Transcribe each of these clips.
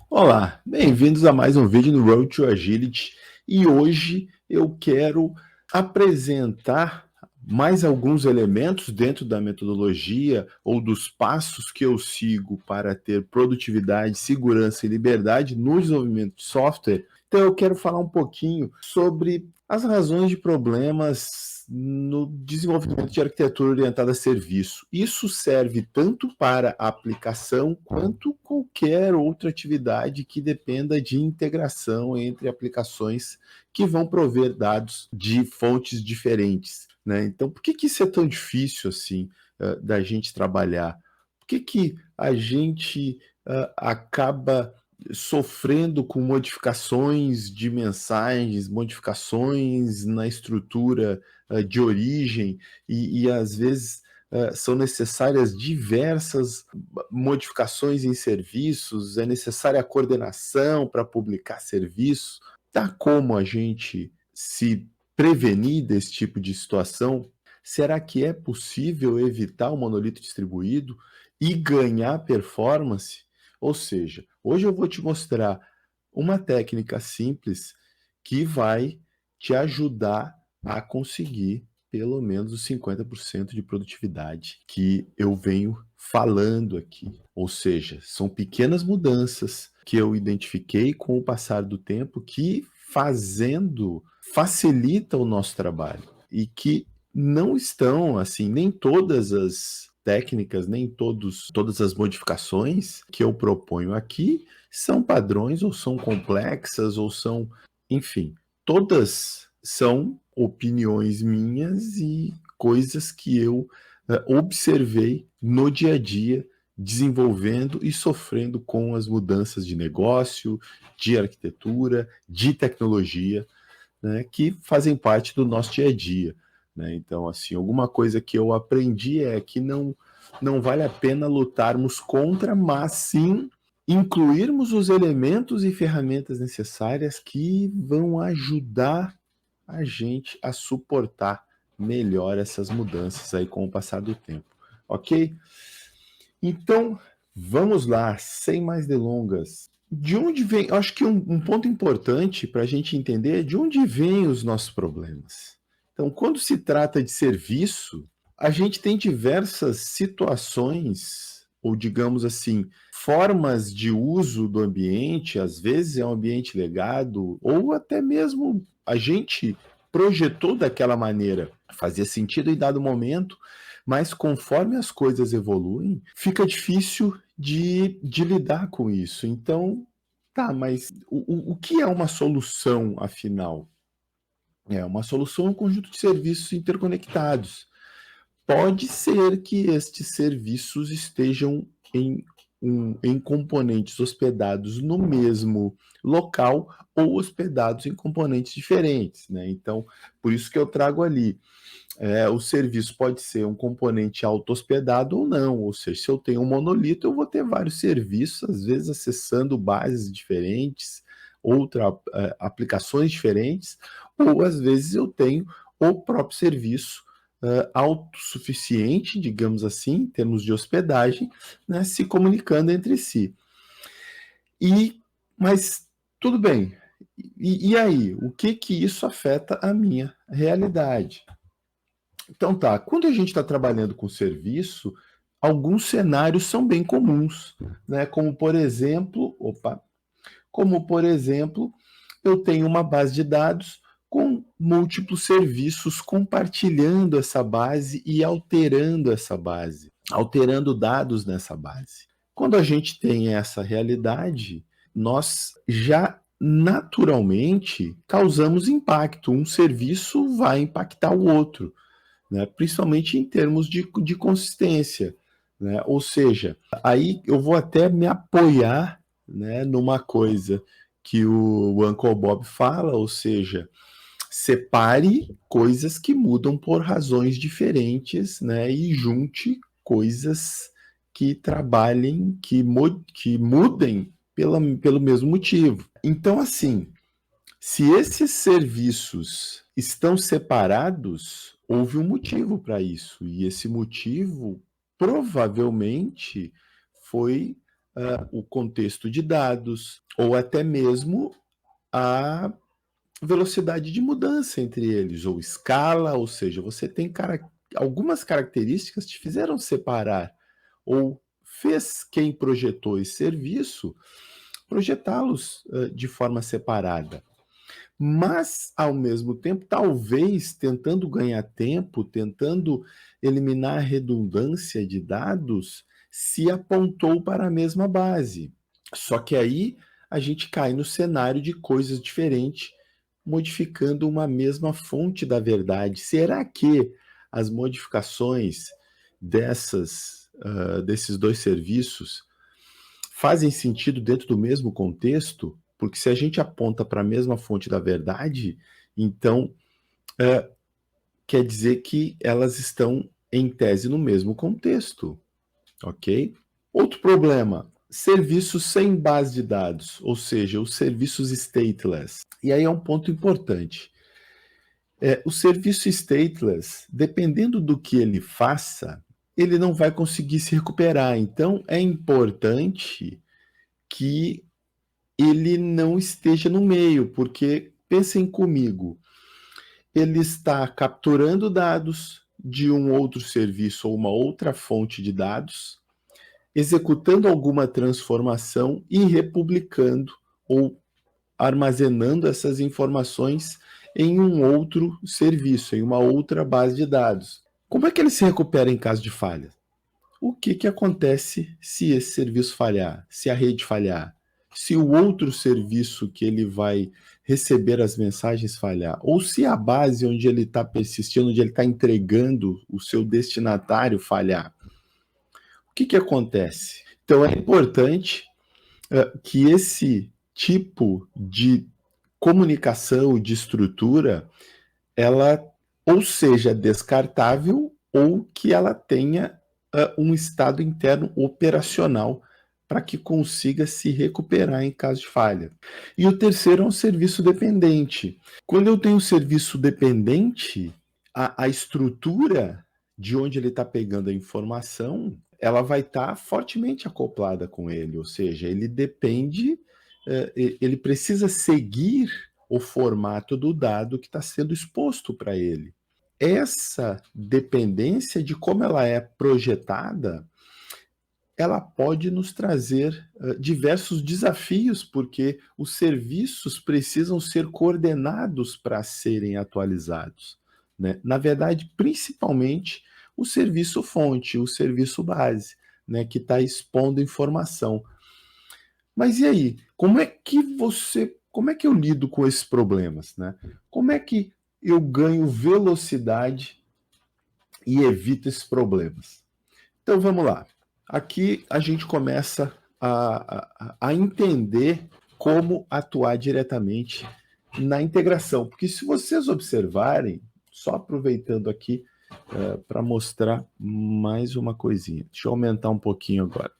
Olá, bem-vindos a mais um vídeo no Road to Agility e hoje eu quero apresentar mais alguns elementos dentro da metodologia ou dos passos que eu sigo para ter produtividade, segurança e liberdade no desenvolvimento de software. Então eu quero falar um pouquinho sobre as razões de problemas no desenvolvimento de arquitetura orientada a serviço. Isso serve tanto para a aplicação quanto qualquer outra atividade que dependa de integração entre aplicações que vão prover dados de fontes diferentes, né? Então, por que isso é tão difícil assim da gente trabalhar? Por que a gente acaba sofrendo com modificações de mensagens, modificações na estrutura de origem e às vezes são necessárias diversas modificações em serviços, é necessária a coordenação para publicar serviços. Tá como a gente se prevenir desse tipo de situação? Será que é possível evitar o monolito distribuído e ganhar performance? Ou seja, hoje eu vou te mostrar uma técnica simples que vai te ajudar a conseguir pelo menos os 50% de produtividade que eu venho falando aqui. Ou seja, são pequenas mudanças que eu identifiquei com o passar do tempo que fazendo facilita o nosso trabalho e que não estão assim, nem todas as técnicas, nem todas as modificações que eu proponho aqui são padrões ou são complexas ou são, enfim, todas são opiniões minhas e coisas que eu observei no dia a dia, desenvolvendo e sofrendo com as mudanças de negócio, de arquitetura, de tecnologia, né, que fazem parte do nosso dia a dia. Né? Então, assim, alguma coisa que eu aprendi é que não vale a pena lutarmos contra, mas sim incluirmos os elementos e ferramentas necessárias que vão ajudar a gente a suportar melhor essas mudanças aí com o passar do tempo, ok? Então, vamos lá, sem mais delongas. De onde vem? Eu acho que um ponto importante para a gente entender é de onde vêm os nossos problemas. Então, quando se trata de serviço, a gente tem diversas situações, ou digamos assim, formas de uso do ambiente, às vezes é um ambiente legado, ou até mesmo a gente projetou daquela maneira, fazia sentido em dado momento, mas conforme as coisas evoluem, fica difícil de lidar com isso. Então, tá, mas o que é uma solução, afinal? É uma solução é um conjunto de serviços interconectados. Pode ser que estes serviços estejam em componentes hospedados no mesmo local ou hospedados em componentes diferentes, né? Então, por isso que eu trago ali. O serviço pode ser um componente auto-hospedado ou não, ou seja, se eu tenho um monolito, eu vou ter vários serviços, às vezes acessando bases diferentes, aplicações diferentes, ou às vezes eu tenho o próprio serviço autossuficiente, digamos assim, em termos de hospedagem, né, se comunicando entre si. Mas tudo bem. E aí, o que isso afeta a minha realidade? Então tá, quando a gente está trabalhando com serviço, alguns cenários são bem comuns, né? Como por exemplo, eu tenho uma base de dados com múltiplos serviços compartilhando essa base e alterando essa base, alterando dados nessa base. Quando a gente tem essa realidade, nós já naturalmente causamos impacto. Um serviço vai impactar o outro, né? Principalmente em termos de consistência. Né? Ou seja, aí eu vou até me apoiar, né, numa coisa que o Uncle Bob fala, ou seja, separe coisas que mudam por razões diferentes, né, e junte coisas que trabalhem, que mudem pelo mesmo motivo. Então, assim, se esses serviços estão separados, houve um motivo para isso, e esse motivo provavelmente foi o contexto de dados, ou até mesmo a velocidade de mudança entre eles, ou escala, ou seja, você tem algumas características te fizeram separar, ou fez quem projetou esse serviço projetá-los de forma separada. Mas, ao mesmo tempo, talvez tentando ganhar tempo, tentando eliminar a redundância de dados, se apontou para a mesma base. Só que aí a gente cai no cenário de coisas diferentes, modificando uma mesma fonte da verdade. Será que as modificações desses dois serviços fazem sentido dentro do mesmo contexto? Porque se a gente aponta para a mesma fonte da verdade, então quer dizer que elas estão, em tese, no mesmo contexto, ok? Outro problema, serviços sem base de dados, ou seja, os serviços stateless. E aí é um ponto importante. O serviço stateless, dependendo do que ele faça, ele não vai conseguir se recuperar. Então, é importante que ele não esteja no meio, porque, pensem comigo, ele está capturando dados de um outro serviço ou uma outra fonte de dados, executando alguma transformação e republicando ou armazenando essas informações em um outro serviço, em uma outra base de dados. Como é que ele se recupera em caso de falha? O que acontece se esse serviço falhar, se a rede falhar, se o outro serviço que ele vai receber as mensagens falhar, ou se a base onde ele está persistindo, onde ele está entregando o seu destinatário falhar? O que acontece? Então é importante que esse tipo de comunicação, de estrutura, ela ou seja descartável ou que ela tenha um estado interno operacional para que consiga se recuperar em caso de falha. E o terceiro é um serviço dependente. Quando eu tenho um serviço dependente, a estrutura de onde ele está pegando a informação, ela vai estar fortemente acoplada com ele, ou seja, ele depende, ele precisa seguir o formato do dado que está sendo exposto para ele. Essa dependência de como ela é projetada, ela pode nos trazer diversos desafios, porque os serviços precisam ser coordenados para serem atualizados, né? Na verdade, principalmente o serviço fonte, o serviço base, né, que está expondo informação. Mas e aí? Como é que eu lido com esses problemas, né? Como é que eu ganho velocidade e evito esses problemas? Então vamos lá. Aqui a gente começa a entender como atuar diretamente na integração. Porque se vocês observarem, só aproveitando aqui para mostrar mais uma coisinha. Deixa eu aumentar um pouquinho agora.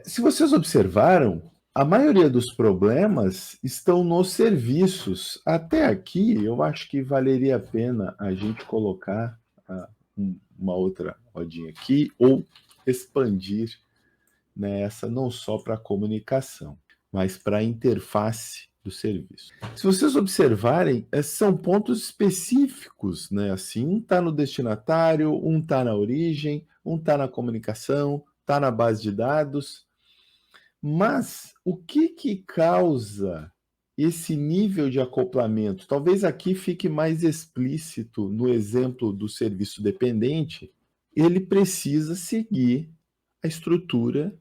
Se vocês observaram, a maioria dos problemas estão nos serviços. Até aqui, eu acho que valeria a pena a gente colocar uma outra rodinha aqui, ou expandir, né, essa não só para comunicação, mas para a interface do serviço. Se vocês observarem, são pontos específicos, né? Assim, um está no destinatário, um está na origem, um está na comunicação, está na base de dados. Mas o que causa esse nível de acoplamento? Talvez aqui fique mais explícito no exemplo do serviço dependente. Ele precisa seguir a estrutura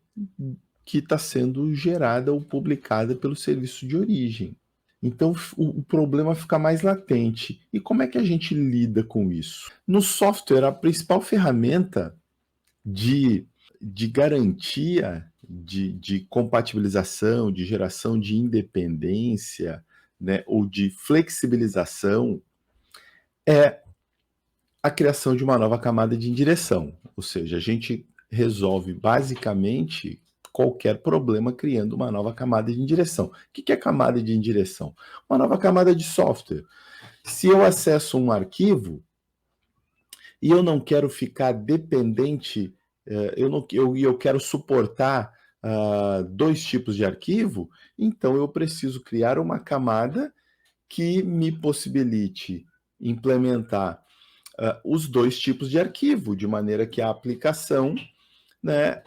que está sendo gerada ou publicada pelo serviço de origem. Então, o problema fica mais latente. E como é que a gente lida com isso? No software, a principal ferramenta de garantia, de compatibilização, de geração de independência, né, ou de flexibilização, é a criação de uma nova camada de indireção. Ou seja, a gente resolve basicamente qualquer problema criando uma nova camada de indireção. O que é camada de indireção? Uma nova camada de software. Se eu acesso um arquivo e eu não quero ficar dependente, eu quero suportar dois tipos de arquivo, então eu preciso criar uma camada que me possibilite implementar os dois tipos de arquivo, de maneira que a aplicação, né,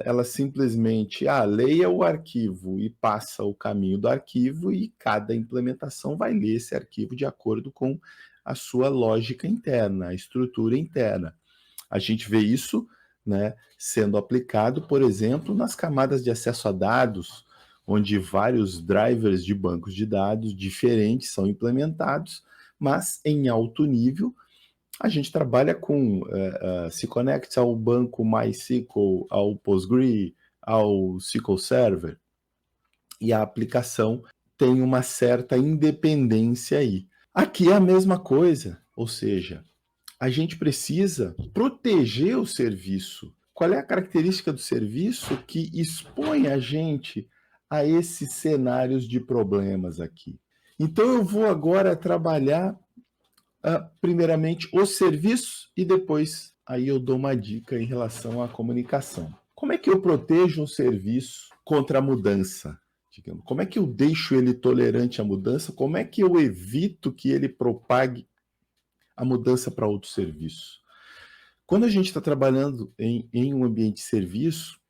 ela simplesmente leia o arquivo e passa o caminho do arquivo, e cada implementação vai ler esse arquivo de acordo com a sua lógica interna, a estrutura interna. A gente vê isso, né, sendo aplicado, por exemplo, nas camadas de acesso a dados, onde vários drivers de bancos de dados diferentes são implementados, mas em alto nível. A gente trabalha com, se conecta ao banco MySQL, ao Postgre, ao SQL Server, e a aplicação tem uma certa independência aí. Aqui é a mesma coisa, ou seja, a gente precisa proteger o serviço. Qual é a característica do serviço que expõe a gente a esses cenários de problemas aqui? Então eu vou agora trabalhar primeiramente os serviços e depois aí eu dou uma dica em relação à comunicação. Como é que eu protejo um serviço contra a mudança? Digamos? Como é que eu deixo ele tolerante à mudança? Como é que eu evito que ele propague a mudança para outro serviço? Quando a gente está trabalhando em um ambiente de serviço,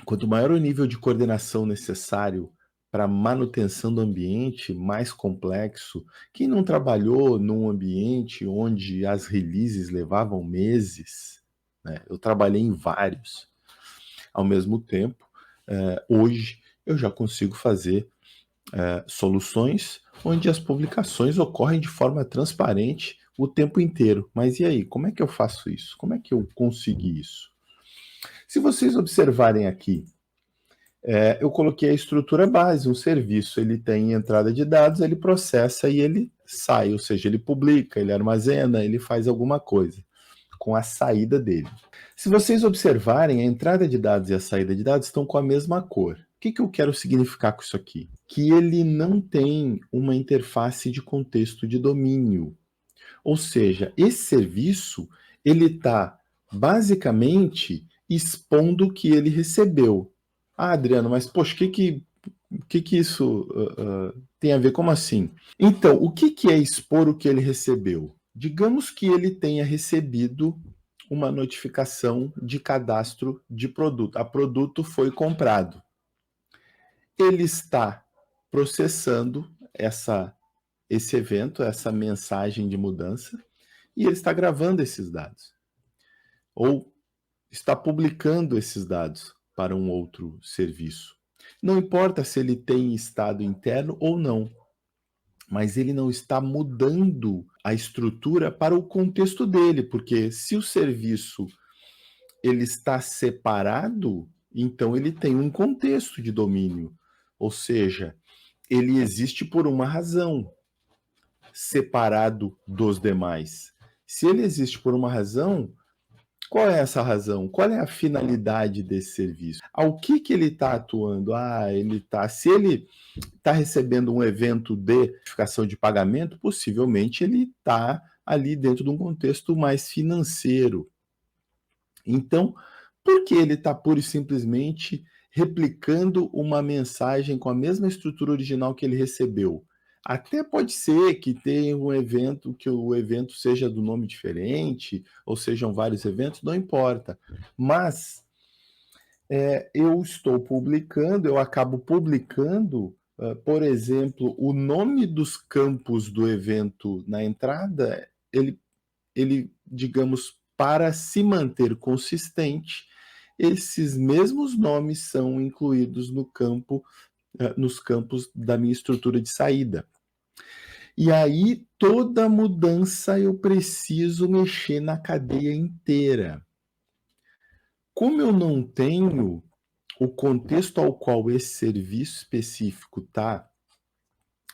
quanto maior o nível de coordenação necessário para manutenção do ambiente, mais complexo. Quem não trabalhou num ambiente onde as releases levavam meses, né? Eu trabalhei em vários. Ao mesmo tempo, hoje eu já consigo fazer soluções onde as publicações ocorrem de forma transparente o tempo inteiro. Mas e aí, como é que eu faço isso? Como é que eu consegui isso? Se vocês observarem aqui, eu coloquei a estrutura base, um serviço, ele tem entrada de dados, ele processa e ele sai, ou seja, ele publica, ele armazena, ele faz alguma coisa com a saída dele. Se vocês observarem, a entrada de dados e a saída de dados estão com a mesma cor. O que eu quero significar com isso aqui? Que ele não tem uma interface de contexto de domínio. Ou seja, esse serviço, ele está basicamente expondo o que ele recebeu. Adriano, mas poxa, o que isso tem a ver? Como assim? Então, o que é expor o que ele recebeu? Digamos que ele tenha recebido uma notificação de cadastro de produto. A produto foi comprado. Ele está processando esse evento, essa mensagem de mudança, e ele está gravando esses dados. Ou está publicando esses dados para um outro serviço. Não importa se ele tem estado interno ou não, mas ele não está mudando a estrutura para o contexto dele, porque se o serviço ele está separado, então ele tem um contexto de domínio, ou seja, ele existe por uma razão, separado dos demais. Se ele existe por uma razão, qual é essa razão? Qual é a finalidade desse serviço? Ao que ele está atuando? Se ele está recebendo um evento de notificação de pagamento, possivelmente ele está ali dentro de um contexto mais financeiro. Então, por que ele está pura e simplesmente replicando uma mensagem com a mesma estrutura original que ele recebeu? Até pode ser que tenha um evento, que o evento seja do nome diferente, ou sejam vários eventos, não importa. Mas eu estou publicando, eu acabo publicando, por exemplo, o nome dos campos do evento na entrada, digamos, para se manter consistente, esses mesmos nomes são incluídos nos campos da minha estrutura de saída. E aí, toda mudança eu preciso mexer na cadeia inteira. Como eu não tenho o contexto ao qual esse serviço específico está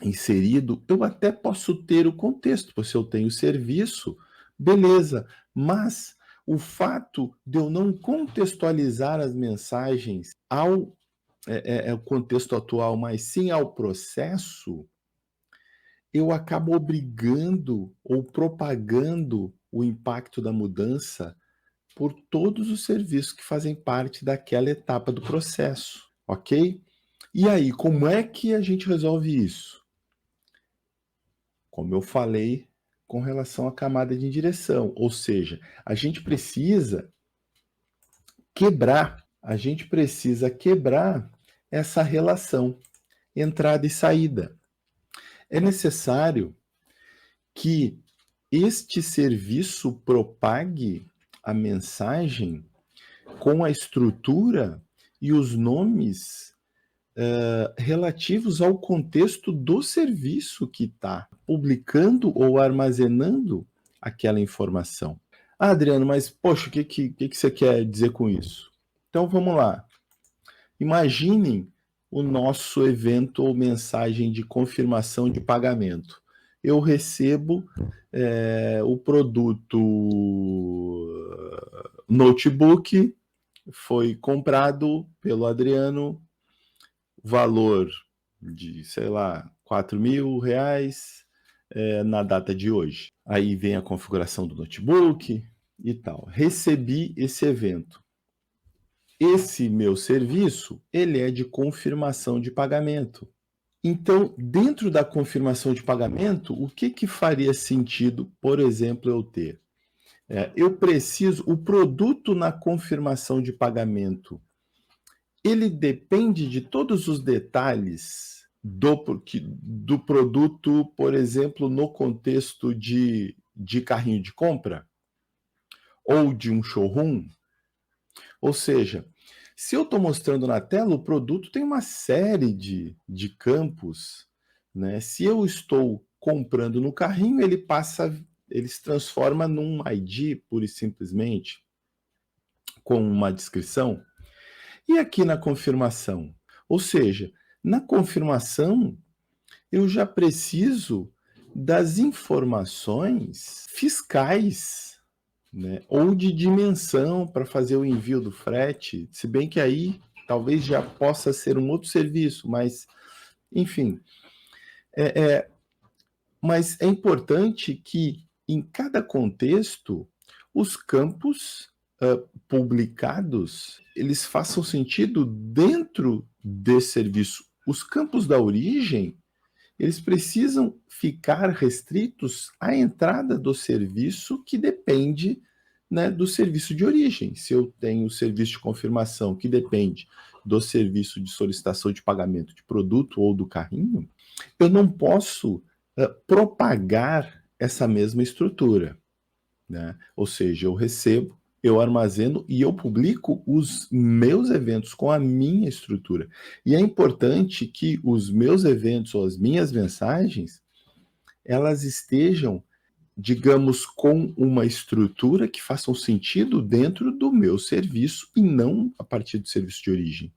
inserido, eu até posso ter o contexto, se eu tenho serviço, beleza, mas o fato de eu não contextualizar as mensagens ao contexto atual, mas sim ao processo, eu acabo obrigando ou propagando o impacto da mudança por todos os serviços que fazem parte daquela etapa do processo, ok? E aí, como é que a gente resolve isso? Como eu falei com relação à camada de direção, ou seja, a gente precisa quebrar essa relação entrada e saída. É necessário que este serviço propague a mensagem com a estrutura e os nomes relativos ao contexto do serviço que está publicando ou armazenando aquela informação. Ah, Adriano, mas poxa, o que você quer dizer com isso? Então vamos lá. Imaginem o nosso evento ou mensagem de confirmação de pagamento. Eu recebo o produto notebook, foi comprado pelo Adriano, valor de, sei lá, R$ 4.000 na data de hoje. Aí vem a configuração do notebook e tal. Recebi esse evento. Esse meu serviço, ele é de confirmação de pagamento. Então, dentro da confirmação de pagamento, o que faria sentido, por exemplo, eu ter? Eu preciso, o produto na confirmação de pagamento, ele depende de todos os detalhes do produto, por exemplo, no contexto de carrinho de compra ou de um showroom. Ou seja, se eu estou mostrando na tela, o produto tem uma série de campos, né? Se eu estou comprando no carrinho, ele se transforma num ID, pura e simplesmente, com uma descrição. E aqui na confirmação? Ou seja, na confirmação, eu já preciso das informações fiscais, né? Ou de dimensão para fazer o envio do frete, se bem que aí talvez já possa ser um outro serviço, mas, enfim. Mas é importante que, em cada contexto, os campos publicados, eles façam sentido dentro desse serviço. Os campos da origem, eles precisam ficar restritos à entrada do serviço que depende, né, do serviço de origem. Se eu tenho o serviço de confirmação que depende do serviço de solicitação de pagamento de produto ou do carrinho, eu não posso propagar essa mesma estrutura, né? Ou seja, eu recebo, eu armazeno e eu publico os meus eventos com a minha estrutura. E é importante que os meus eventos ou as minhas mensagens, elas estejam, digamos, com uma estrutura que faça um sentido dentro do meu serviço e não a partir do serviço de origem.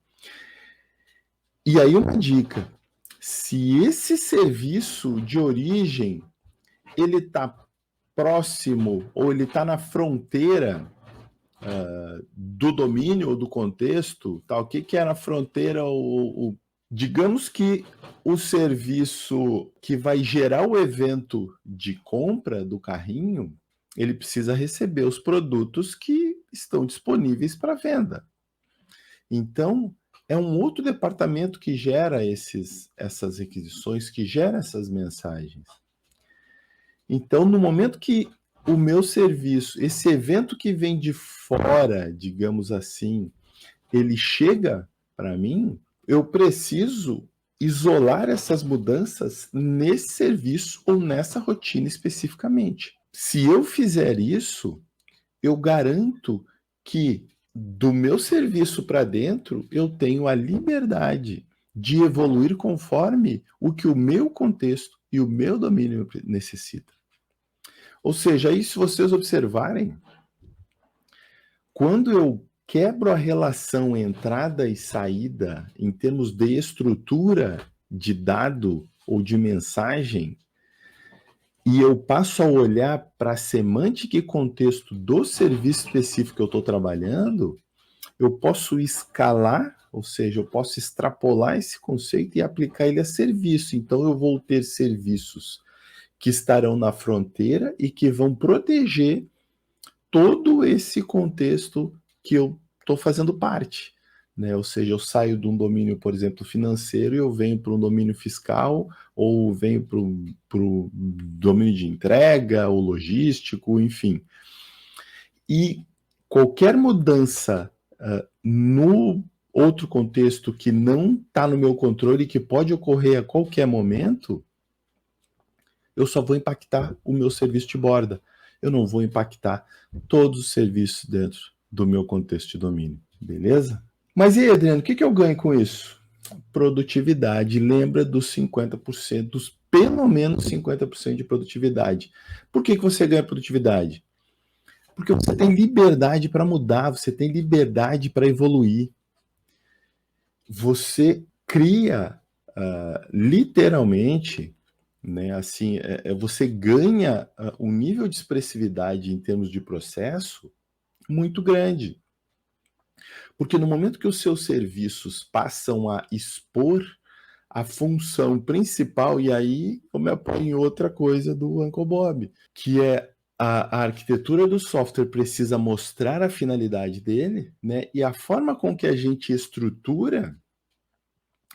E aí uma dica, se esse serviço de origem ele está próximo ou ele está na fronteira do domínio ou do contexto, tá? O que é na fronteira? Digamos que o serviço que vai gerar o evento de compra do carrinho, ele precisa receber os produtos que estão disponíveis para venda. Então, é um outro departamento que gera essas requisições, que gera essas mensagens. Então, no momento que o meu serviço, esse evento que vem de fora, digamos assim, ele chega para mim, eu preciso isolar essas mudanças nesse serviço ou nessa rotina especificamente. Se eu fizer isso, eu garanto que do meu serviço para dentro, eu tenho a liberdade de evoluir conforme o que o meu contexto e o meu domínio necessita. Ou seja, aí se vocês observarem, quando eu quebro a relação entrada e saída em termos de estrutura de dado ou de mensagem, e eu passo a olhar para a semântica e contexto do serviço específico que eu estou trabalhando, eu posso escalar, ou seja, eu posso extrapolar esse conceito e aplicar ele a serviço. Então, eu vou ter serviços que estarão na fronteira e que vão proteger todo esse contexto que eu estou fazendo parte, né? Ou seja, eu saio de um domínio, por exemplo, financeiro, e eu venho para um domínio fiscal, ou venho para o domínio de entrega, ou logístico, enfim. E qualquer mudança no outro contexto que não está no meu controle, que pode ocorrer a qualquer momento, eu só vou impactar o meu serviço de borda. Eu não vou impactar todos os serviços dentro do meu contexto de domínio, beleza? Mas e aí, Adriano, o que eu ganho com isso? Produtividade. Lembra dos 50%, dos pelo menos 50% de produtividade. Por que você ganha produtividade? Porque você tem liberdade para mudar, você tem liberdade para evoluir. Você cria, literalmente, né, assim, você ganha um nível de expressividade em termos de processo muito grande. Porque no momento que os seus serviços passam a expor a função principal, e aí eu me apoio em outra coisa do Uncle Bob, que é a arquitetura do software precisa mostrar a finalidade dele, né? E a forma com que a gente estrutura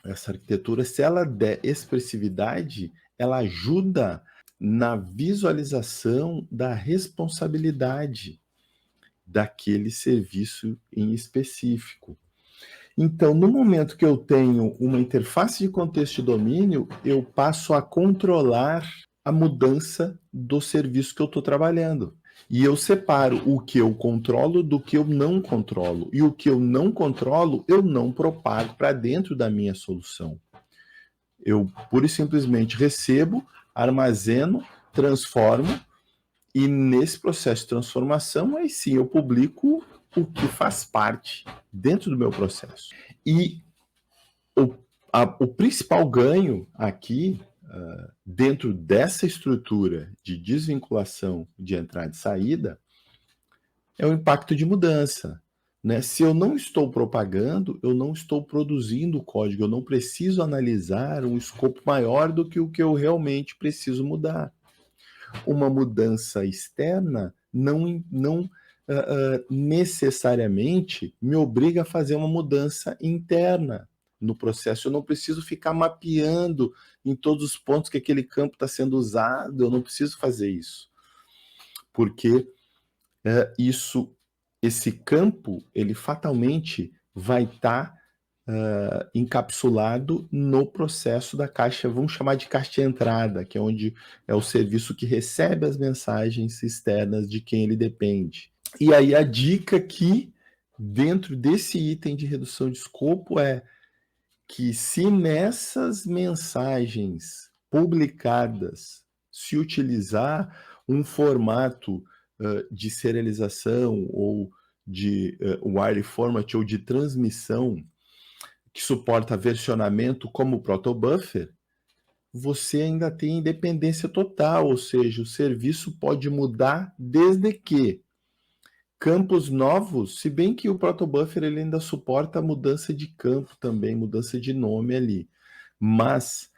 essa arquitetura, se ela der expressividade, ela ajuda na visualização da responsabilidade daquele serviço em específico. Então, no momento que eu tenho uma interface de contexto de domínio, eu passo a controlar a mudança do serviço que eu estou trabalhando. E eu separo o que eu controlo do que eu não controlo. E o que eu não controlo, eu não propago para dentro da minha solução. Eu pura e simplesmente recebo, armazeno, transformo, e nesse processo de transformação, aí sim eu publico o que faz parte dentro do meu processo. E o principal ganho aqui, dentro dessa estrutura de desvinculação de entrada e saída, é o impacto de mudança. Né? Se eu não estou propagando, eu não estou produzindo código, eu não preciso analisar um escopo maior do que o que eu realmente preciso mudar. Uma mudança externa não necessariamente me obriga a fazer uma mudança interna no processo. Eu não preciso ficar mapeando em todos os pontos que aquele campo está sendo usado, eu não preciso fazer isso. Porque esse campo, ele fatalmente vai estar encapsulado no processo da caixa, vamos chamar de caixa de entrada, que é onde é o serviço que recebe as mensagens externas de quem ele depende. E aí a dica aqui, dentro desse item de redução de escopo, é que se nessas mensagens publicadas se utilizar um formato de serialização ou de wire format ou de transmissão que suporta versionamento como o protobuffer, você ainda tem independência total, ou seja, o serviço pode mudar desde que campos novos, se bem que o protobuffer ele ainda suporta a mudança de campo também, mudança de nome ali. Mas,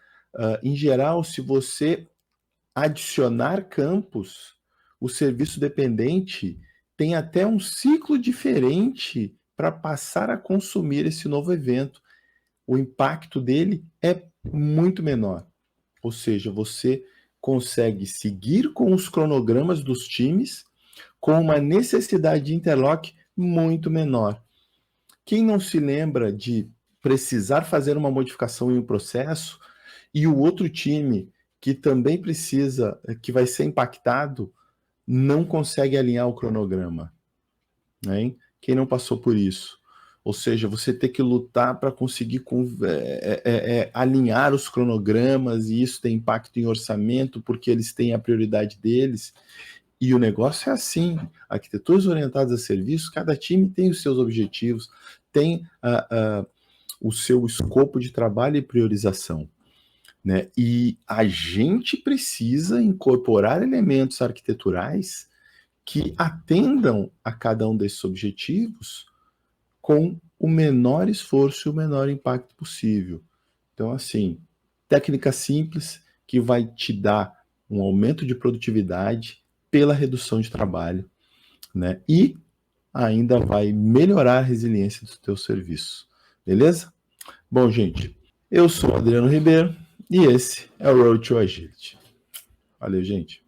em geral, se você adicionar campos, o serviço dependente tem até um ciclo diferente para passar a consumir esse novo evento. O impacto dele é muito menor. Ou seja, você consegue seguir com os cronogramas dos times com uma necessidade de interlock muito menor. Quem não se lembra de precisar fazer uma modificação em um processo e o outro time que também precisa, que vai ser impactado, não consegue alinhar o cronograma, né? Quem não passou por isso? Ou seja, você ter que lutar para conseguir alinhar os cronogramas, e isso tem impacto em orçamento, porque eles têm a prioridade deles. E o negócio é assim, arquiteturas orientadas a serviços, cada time tem os seus objetivos, tem o seu escopo de trabalho e priorização. Né? E a gente precisa incorporar elementos arquiteturais que atendam a cada um desses objetivos com o menor esforço e o menor impacto possível. Então, assim, técnica simples que vai te dar um aumento de produtividade pela redução de trabalho. né? E ainda vai melhorar a resiliência do teu serviço, beleza? Bom, gente, eu sou o Adriano Ribeiro e esse é o Road to Agility. Valeu, gente.